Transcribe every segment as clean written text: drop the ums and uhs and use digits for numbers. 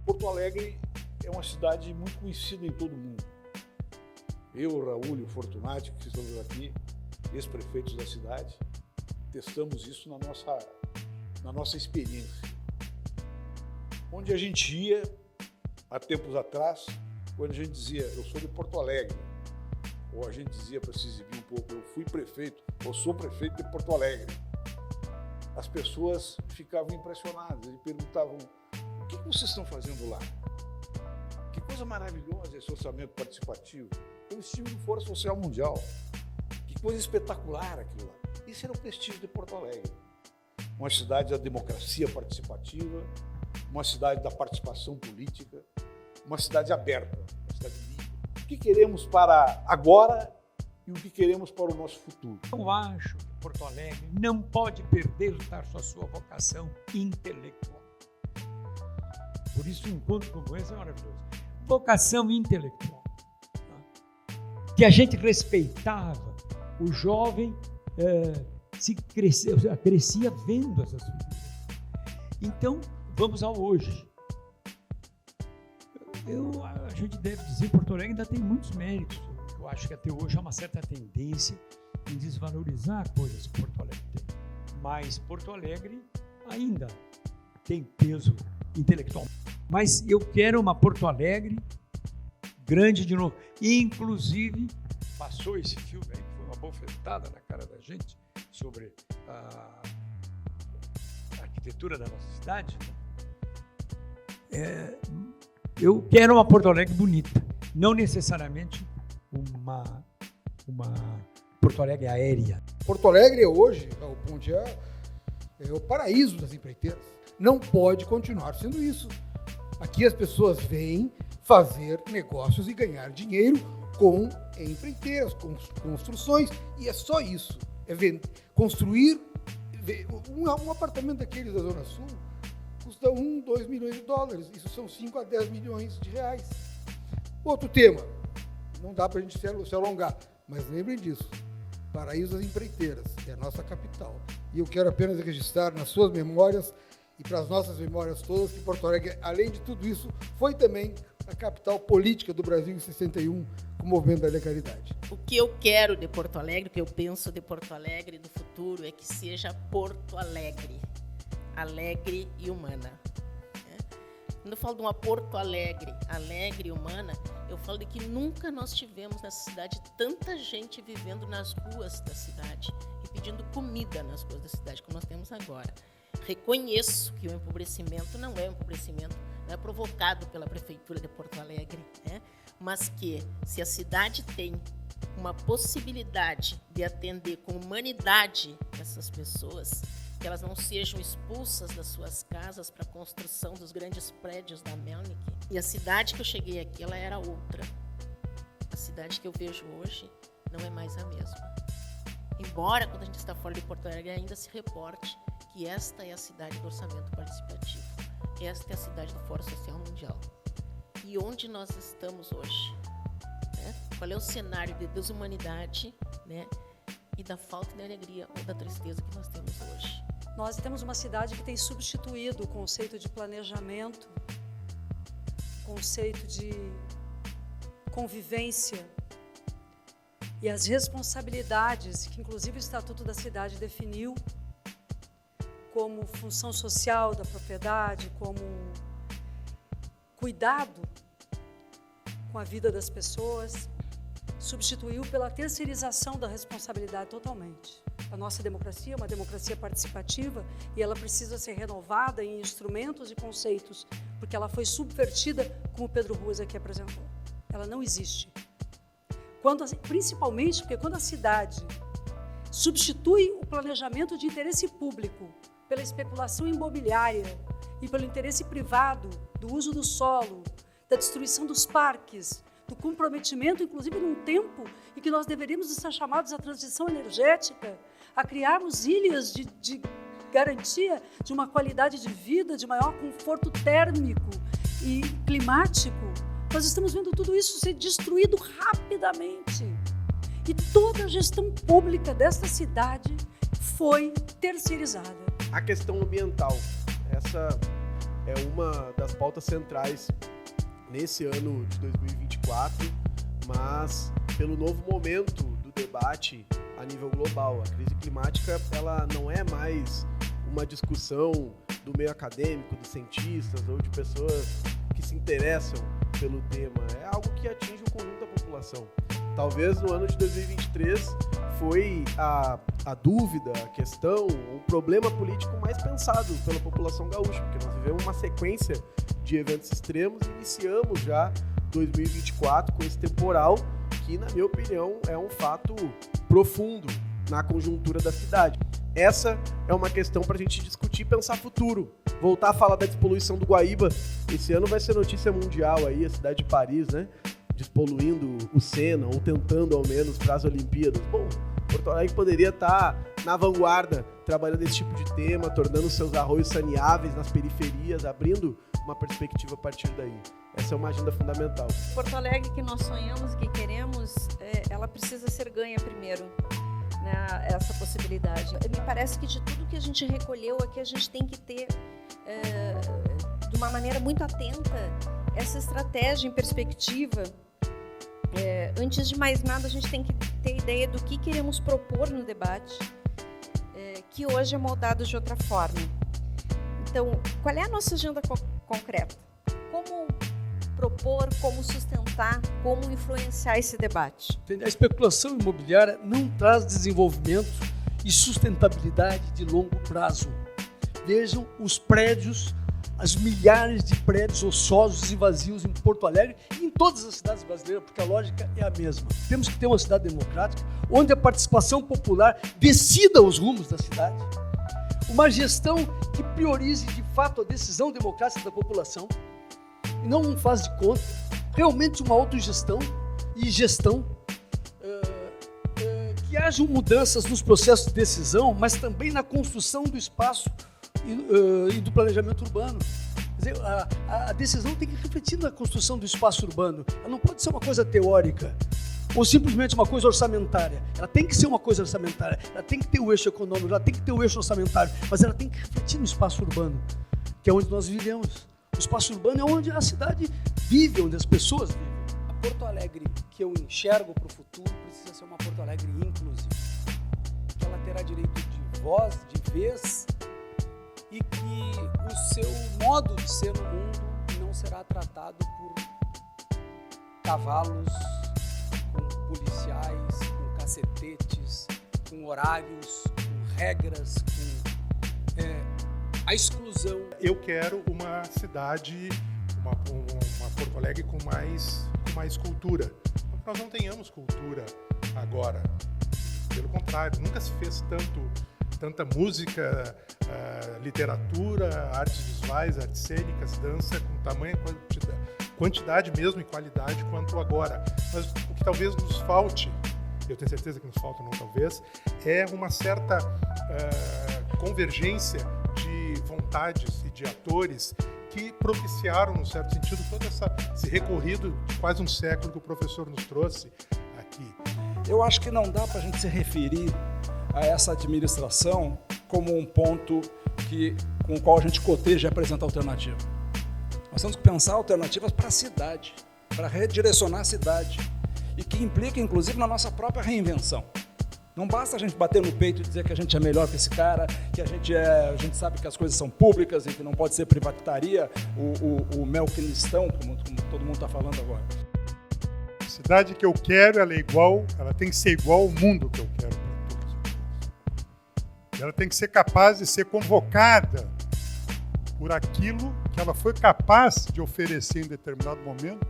Porto Alegre é uma cidade muito conhecida em todo o mundo. Eu, o Raul e o Fortunati, que estamos aqui, ex-prefeitos da cidade, testamos isso na nossa experiência. Onde a gente ia, há tempos atrás, quando a gente dizia, eu sou de Porto Alegre, ou a gente dizia para se exibir um pouco, eu fui prefeito, ou sou prefeito de Porto Alegre, as pessoas ficavam impressionadas e perguntavam, o que vocês estão fazendo lá? Que coisa maravilhosa esse orçamento participativo. Eu estive no Fórum Social Mundial. Que coisa espetacular aquilo lá. Isso era o prestígio de Porto Alegre. Uma cidade da democracia participativa, uma cidade da participação política, uma cidade aberta, uma cidade livre. O que queremos para agora e o que queremos para o nosso futuro? Eu acho que Porto Alegre não pode perder a sua vocação intelectual. Por isso, um encontro como esse é maravilhoso. Vocação intelectual. Tá? Que a gente respeitava. O jovem crescia vendo essas figuras. Então, vamos ao hoje. A gente deve dizer que Porto Alegre ainda tem muitos méritos. Eu acho que até hoje há uma certa tendência em desvalorizar coisas que Porto Alegre tem. Mas Porto Alegre ainda tem peso intelectual. Mas eu quero uma Porto Alegre grande de novo. E, inclusive, passou esse filme aí, que foi uma bofetada na cara da gente, sobre a arquitetura da nossa cidade. Né? Eu quero uma Porto Alegre bonita, não necessariamente uma Porto Alegre aérea. Porto Alegre hoje, o Ponte é o paraíso das empreiteiras. Não pode continuar sendo isso. Aqui as pessoas vêm fazer negócios e ganhar dinheiro com empreiteiras, com construções, e é só isso. É construir um apartamento daqueles da Zona Sul custa 2 milhões de dólares. Isso são 5 a 10 milhões de reais. Outro tema, não dá para a gente se alongar, mas lembrem disso. Paraíso das Empreiteiras, é a nossa capital. E eu quero apenas registrar nas suas memórias e para as nossas memórias todas que Porto Alegre, além de tudo isso, foi também a capital política do Brasil em 61, com o movimento da legalidade. O que eu quero de Porto Alegre, o que eu penso de Porto Alegre do futuro é que seja Porto Alegre, alegre e humana. Quando eu falo de uma Porto Alegre, alegre e humana, eu falo de que nunca nós tivemos nessa cidade tanta gente vivendo nas ruas da cidade e pedindo comida nas ruas da cidade, como nós temos agora. Reconheço que o empobrecimento não é um empobrecimento, não é provocado pela Prefeitura de Porto Alegre, né? Mas que se a cidade tem uma possibilidade de atender com humanidade essas pessoas, que elas não sejam expulsas das suas casas para a construção dos grandes prédios da Melnick. E a cidade que eu cheguei aqui, ela era outra. A cidade que eu vejo hoje não é mais a mesma. Embora, quando a gente está fora de Porto Alegre, ainda se reporte que esta é a cidade do orçamento participativo. Esta é a cidade do Fórum Social Mundial. E onde nós estamos hoje? Né? Qual é o cenário de desumanidade, né? E da falta de alegria ou da tristeza que nós temos hoje? Nós temos uma cidade que tem substituído o conceito de planejamento, conceito de convivência e as responsabilidades que, inclusive, o Estatuto da Cidade definiu como função social da propriedade, como cuidado com a vida das pessoas, substituiu pela terceirização da responsabilidade totalmente. A nossa democracia é uma democracia participativa e ela precisa ser renovada em instrumentos e conceitos, porque ela foi subvertida, como o Pedro Ruas aqui apresentou. Ela não existe. Principalmente porque quando a cidade substitui o planejamento de interesse público pela especulação imobiliária e pelo interesse privado do uso do solo, da destruição dos parques, do comprometimento, inclusive, num tempo em que nós deveríamos estar chamados à transição energética, a criarmos ilhas de garantia de uma qualidade de vida, de maior conforto térmico e climático, nós estamos vendo tudo isso ser destruído rapidamente. E toda a gestão pública desta cidade foi terceirizada. A questão ambiental, é uma das pautas centrais nesse ano de 2024, mas pelo novo momento do debate a nível global. A crise climática, ela não é mais uma discussão do meio acadêmico, dos cientistas ou de pessoas que se interessam pelo tema. É algo que atinge o conjunto da população. Talvez no ano de 2023 foi a dúvida, a questão, o problema político mais pensado pela população gaúcha, porque nós vivemos uma sequência de eventos extremos e iniciamos já 2024 com esse temporal que, na minha opinião, é um fato profundo na conjuntura da cidade. Essa é uma questão para a gente discutir e pensar futuro. Voltar a falar da despoluição do Guaíba. Esse ano vai ser notícia mundial aí, a cidade de Paris, né? Despoluindo o Sena, ou tentando ao menos para as Olimpíadas. Bom, Porto Alegre poderia estar na vanguarda, trabalhando esse tipo de tema, tornando seus arroios saneáveis nas periferias, abrindo uma perspectiva a partir daí. Essa é uma agenda fundamental. Porto Alegre que nós sonhamos e que queremos, ela precisa ser ganha primeiro, né, essa possibilidade. Me parece que de tudo que a gente recolheu aqui, a gente tem que ter, de uma maneira muito atenta, essa estratégia em perspectiva. Antes de mais nada, a gente tem que ter ideia do que queremos propor no debate, que hoje é moldado de outra forma. Então, qual é a nossa agenda concreta? Como propor, como sustentar, como influenciar esse debate? A especulação imobiliária não traz desenvolvimento e sustentabilidade de longo prazo. Vejam os prédios, as milhares de prédios ociosos e vazios em Porto Alegre e em todas as cidades brasileiras, porque a lógica é a mesma. Temos que ter uma cidade democrática, onde a participação popular decida os rumos da cidade, uma gestão que priorize de fato a decisão democrática da população, e não um faz de conta, realmente uma autogestão e gestão, que hajam mudanças nos processos de decisão, mas também na construção do espaço e do planejamento urbano. Quer dizer, a decisão tem que refletir na construção do espaço urbano. Ela não pode ser uma coisa teórica ou simplesmente uma coisa orçamentária. Ela tem que ser uma coisa orçamentária, ela tem que ter o eixo econômico, ela tem que ter o eixo orçamentário, mas ela tem que refletir no espaço urbano, que é onde nós vivemos. O espaço urbano é onde a cidade vive, onde as pessoas vivem. A Porto Alegre que eu enxergo para o futuro precisa ser uma Porto Alegre inclusiva, que ela terá direito de voz, de vez, e que o seu modo de ser no mundo não será tratado por cavalos, com policiais, com cacetetes, com horários, com regras, com a exclusão. Eu quero uma cidade, uma Porto Alegre com mais cultura. Nós não tenhamos cultura agora. Pelo contrário, nunca se fez tanta música, literatura, artes visuais, artes cênicas, dança, com tamanha quantidade mesmo e qualidade quanto agora. Mas o que talvez nos falte, eu tenho certeza que nos falta, não talvez, é uma certa convergência de vontades e de atores que propiciaram, num certo sentido, todo esse recorrido de quase um século que o professor nos trouxe aqui. Eu acho que não dá para a gente se referir a essa administração como um ponto com o qual a gente coteja e apresenta alternativa. Nós temos que pensar alternativas para a cidade, para redirecionar a cidade, e que implica, inclusive, na nossa própria reinvenção. Não basta a gente bater no peito e dizer que a gente é melhor que esse cara, que a gente sabe que as coisas são públicas e que não pode ser privatizaria, o melquinistão, como todo mundo está falando agora. A cidade que eu quero, ela tem que ser igual ao mundo que eu quero para todos. Ela tem que ser capaz de ser convocada por aquilo que ela foi capaz de oferecer em determinado momento,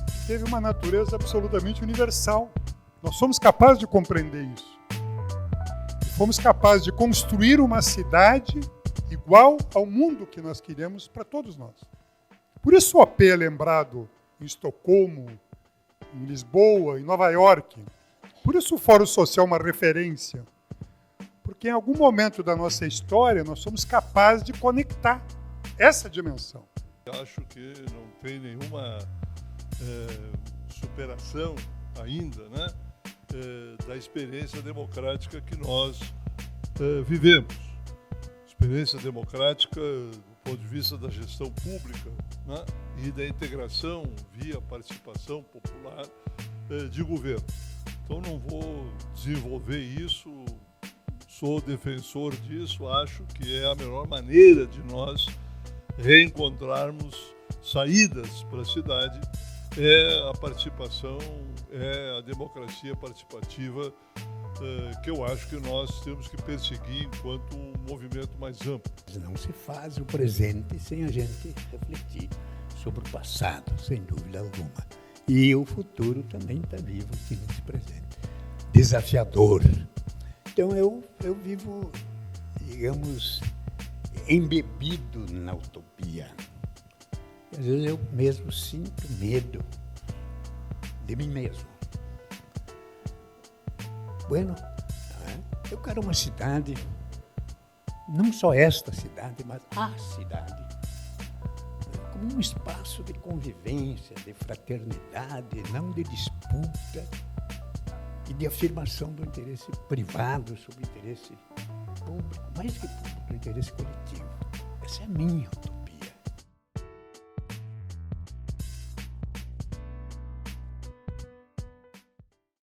que teve uma natureza absolutamente universal. Nós somos capazes de compreender isso. E fomos capazes de construir uma cidade igual ao mundo que nós queremos para todos nós. Por isso o OP é lembrado em Estocolmo, em Lisboa, em Nova York. Por isso o Fórum Social é uma referência. Porque em algum momento da nossa história nós somos capazes de conectar essa dimensão. Eu acho que não tem nenhuma superação ainda, né, da experiência democrática que nós vivemos. Experiência democrática do ponto de vista da gestão pública, né, e da integração via participação popular de governo. Então não vou desenvolver isso, sou defensor disso, acho que é a melhor maneira de nós reencontrarmos saídas para a cidade, é a participação, é a democracia participativa, que eu acho que nós temos que perseguir enquanto um movimento mais amplo. Não se faz o presente sem a gente refletir sobre o passado, sem dúvida alguma. E o futuro também está vivo aqui nesse presente. Desafiador. Então eu vivo, digamos, embebido na utopia. Às vezes eu mesmo sinto medo de mim mesmo. Bueno, eu quero uma cidade, não só esta cidade, mas a cidade, como um espaço de convivência, de fraternidade, não de disputa e de afirmação do interesse privado sobre o interesse público, mais que público, o interesse coletivo. Essa é a minha utopia.